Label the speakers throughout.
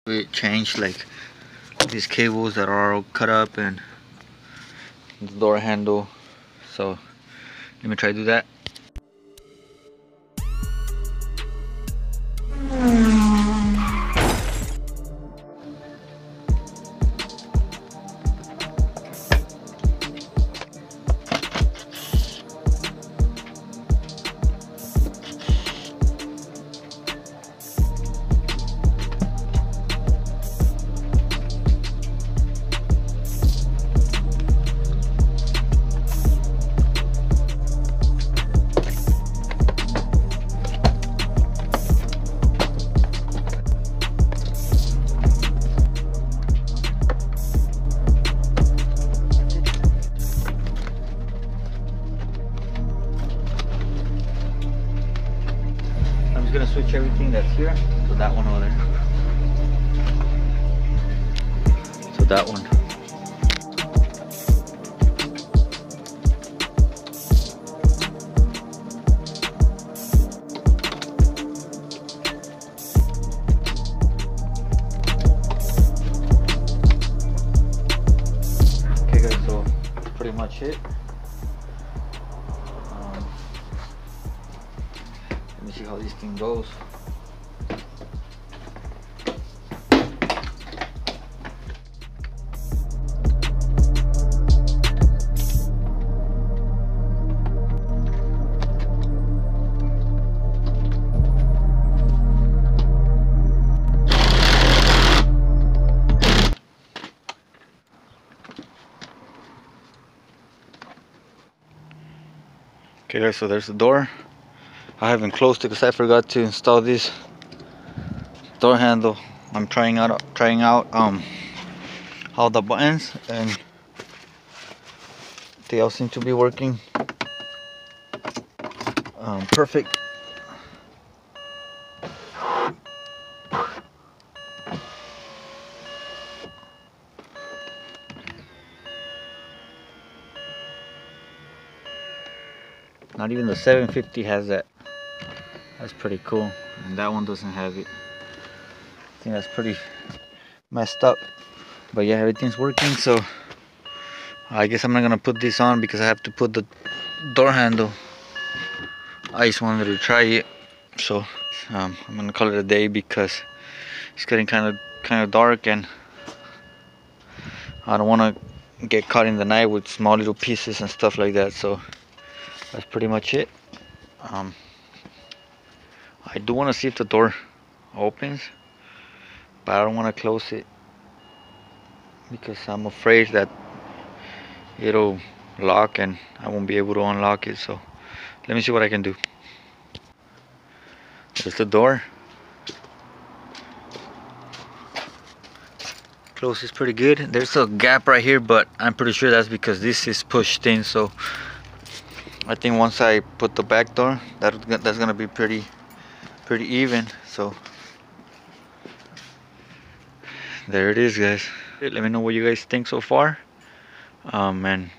Speaker 1: it changed, like these cables that are all cut up and the door handle. So let me try to do that. I'm just gonna switch everything that's here to that one over there. To that one. Okay guys, so pretty much it. Let me see how this thing goes. Okay guys, so there's the door. I haven't closed it because I forgot to install this door handle. I'm trying out all the buttons, and they all seem to be working perfect. Not even the 750 has that. That's pretty cool. And that one doesn't have it. I think that's pretty messed up. But yeah, everything's working, so I guess I'm not gonna put this on because I have to put the door handle. I just wanted to try it. So I'm gonna call it a day because it's getting kind of dark, and I don't wanna get caught in the night with small little pieces and stuff like that. So that's pretty much it. I do want to see if the door opens, but I don't want to close it because I'm afraid that it'll lock and I won't be able to unlock it. So let me see what I can do. There's the door. Closes pretty good. There's a gap right here, but I'm pretty sure that's because this is pushed in. So I think once I put the back door, that's gonna be pretty even. So there it is, guys. Let me know what you guys think so far. And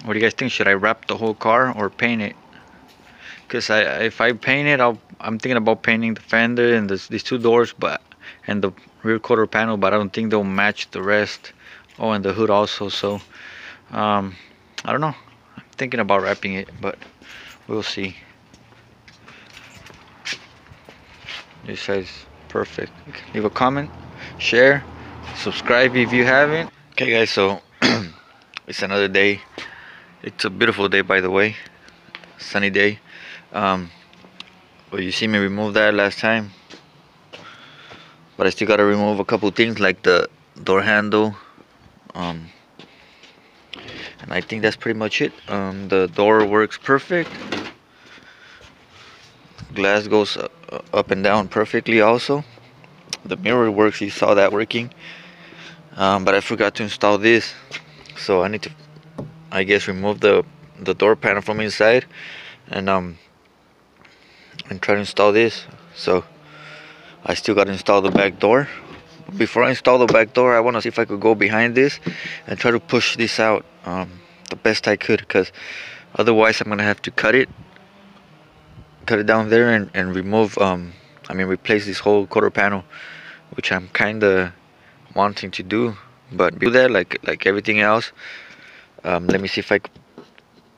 Speaker 1: what do you guys think? Should I wrap the whole car or paint it? Because if I paint it, I'm thinking about painting the fender and these two doors, and the rear quarter panel, but I don't think they'll match the rest. Oh, and the hood also. So I don't know. I'm thinking about wrapping it, but we'll see. This size perfect. Leave a comment, share, subscribe if you haven't. Okay guys, so it's another day. It's a beautiful day, by the way. Sunny day. Well, you see me remove that last time, but I still gotta remove a couple things like the door handle, and I think that's pretty much it. The door works perfect. Glass goes up and down perfectly also. The mirror works, you saw that working. But I forgot to install this, so I need to, I guess, remove the door panel from inside and try to install this. So I still got to install the back door. Before I install the back door, I want to see if I could go behind this and try to push this out the best I could, because otherwise I'm gonna have to cut it down there and remove replace this whole quarter panel which I'm kinda wanting to do. But do that like everything else. Let me see if I could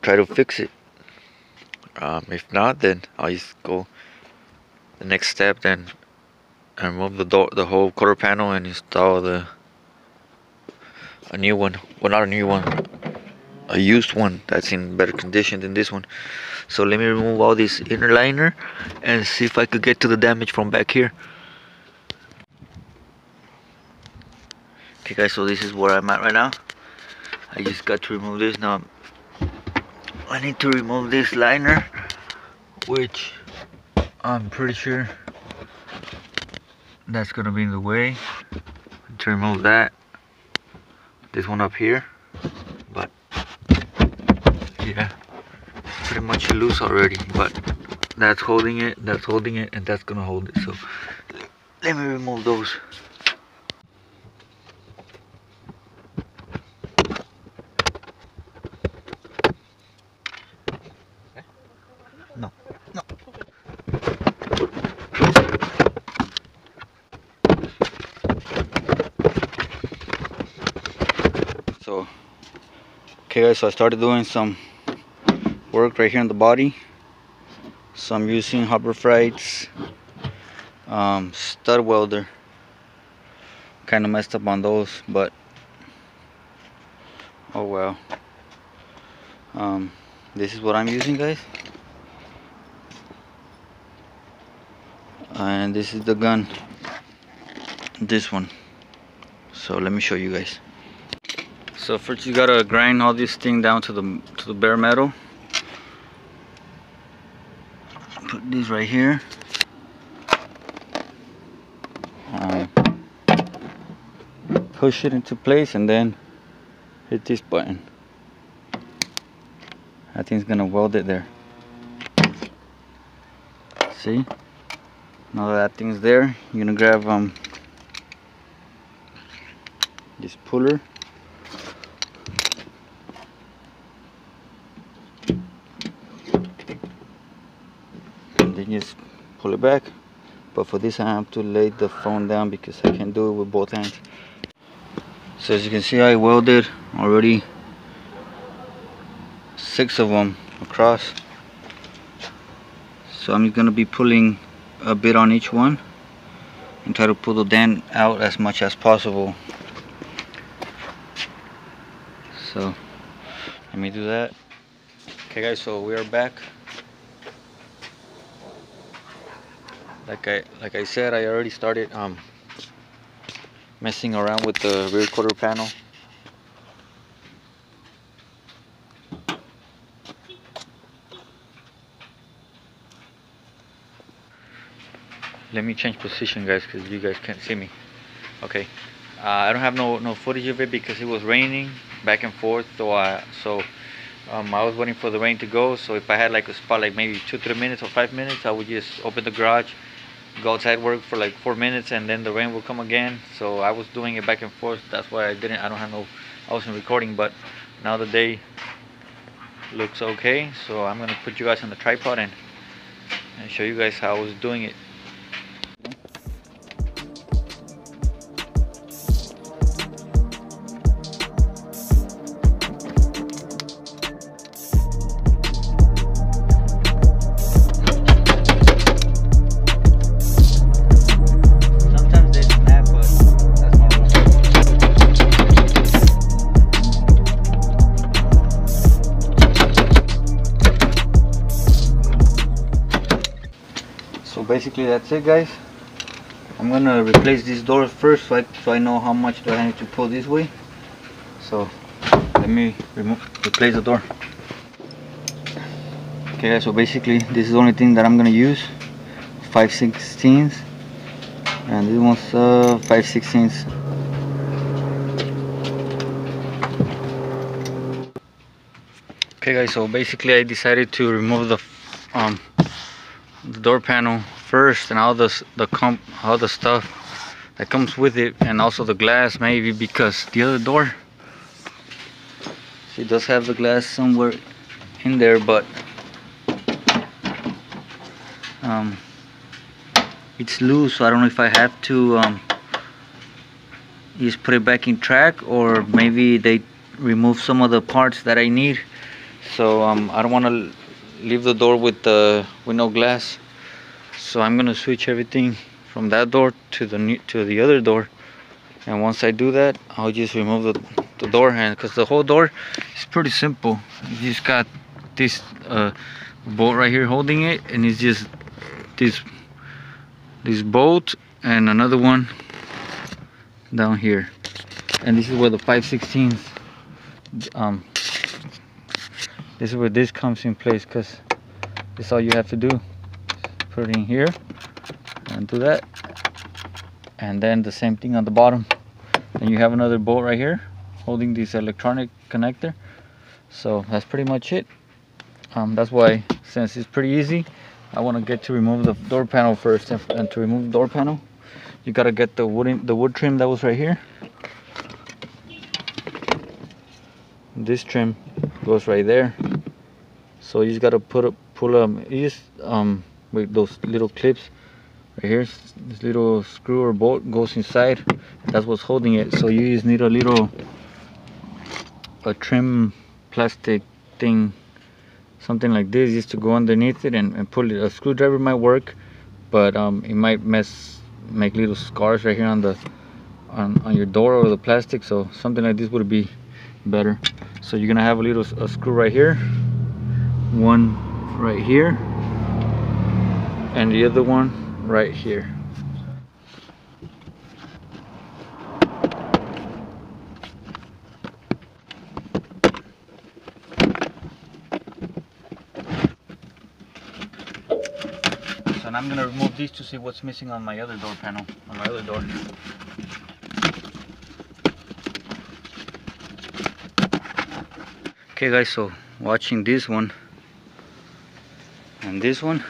Speaker 1: try to fix it. If not, then I'll just go the next step then and remove the whole quarter panel and install a new one. Well, not a new one, a used one that's in better condition than this one. So let me remove all this inner liner and see if I could get to the damage from back here. Okay guys, so this is where I'm at right now. I just got to remove this. Now I need to remove this liner, which I'm pretty sure that's gonna be in the way. To remove that, this one up here, but yeah, it's pretty much loose already, but that's holding it, and that's gonna hold it. So let me remove those. No. So, okay guys, so I started doing some work right here on the body. So I'm using Harbor Freight's stud welder. Kind of messed up on those, but oh well. This is what I'm using, guys. And this is the gun, this one. So let me show you guys. So first you gotta grind all this thing down to the bare metal. Put this right here. Push it into place and then hit this button. I think it's gonna weld it there. See? Now that thing's there, you're gonna grab this puller. And then just pull it back. But for this I have to lay the phone down because I can't do it with both hands. So as you can see, I welded already 6 of them across. So I'm gonna be pulling a bit on each one and try to pull the dent out as much as possible. So let me do that. Okay guys, so we are back. Like I said, I already started messing around with the rear quarter panel. Let me change position, guys, because you guys can't see me. Okay, I don't have no footage of it because it was raining back and forth. So I was waiting for the rain to go. So if I had like a spot, like maybe 2-3 minutes or 5 minutes, I would just open the garage, go outside, work for like 4 minutes, and then the rain will come again. So I was doing it back and forth. That's why I wasn't recording. But now the day looks okay, so I'm gonna put you guys on the tripod and show you guys how I was doing it. So basically that's it, guys. I'm gonna replace this door first so I know how much do I need to pull this way. So let me replace the door. Okay guys, so basically this is the only thing that I'm gonna use. 5/16 and this one's 5/16. Okay guys, so basically I decided to remove the door panel first and all the stuff that comes with it, and also the glass, maybe because the other door, she does have the glass somewhere in there, but it's loose, so I don't know if I have to just put it back in track, or maybe they remove some of the parts that I need. So I don't want to leave the door with no glass. So I'm gonna switch everything from that door to the other door. And once I do that, I'll just remove the door hand, because the whole door is pretty simple. You just got this bolt right here holding it, and it's just this bolt and another one down here, and this is where the 5/16 this is where this comes in place, because this is all you have to do. Put it in here and do that, and then the same thing on the bottom, and you have another bolt right here holding this electronic connector. So that's pretty much it. That's why, since it's pretty easy, I want to get to remove the door panel first. And to remove the door panel, you got to get the wood trim that was right here. This trim goes right there, so you just got to with those little clips right here. This little screw or bolt goes inside. That's what's holding it. So you just need a trim plastic thing, something like this, just to go underneath it and pull it. A screwdriver might work, but it might make little scars right here on your door or the plastic. So something like this would be better. So you're gonna have a screw right here, one right here, and the other one right here. So now I'm gonna remove these to see what's missing on my other door panel, on my other door. Okay guys, so watching this one and this one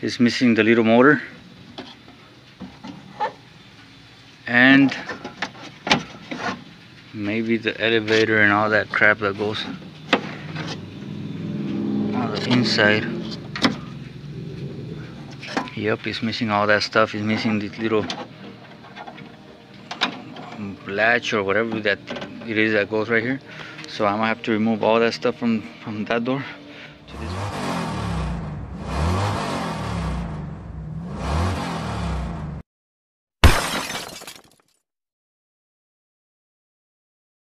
Speaker 1: is missing the little motor and maybe the elevator and all that crap that goes on the inside. Yep, it's missing all that stuff. It's missing this little latch or whatever that it is that goes right here. So I'm gonna have to remove all that stuff from that door to this one.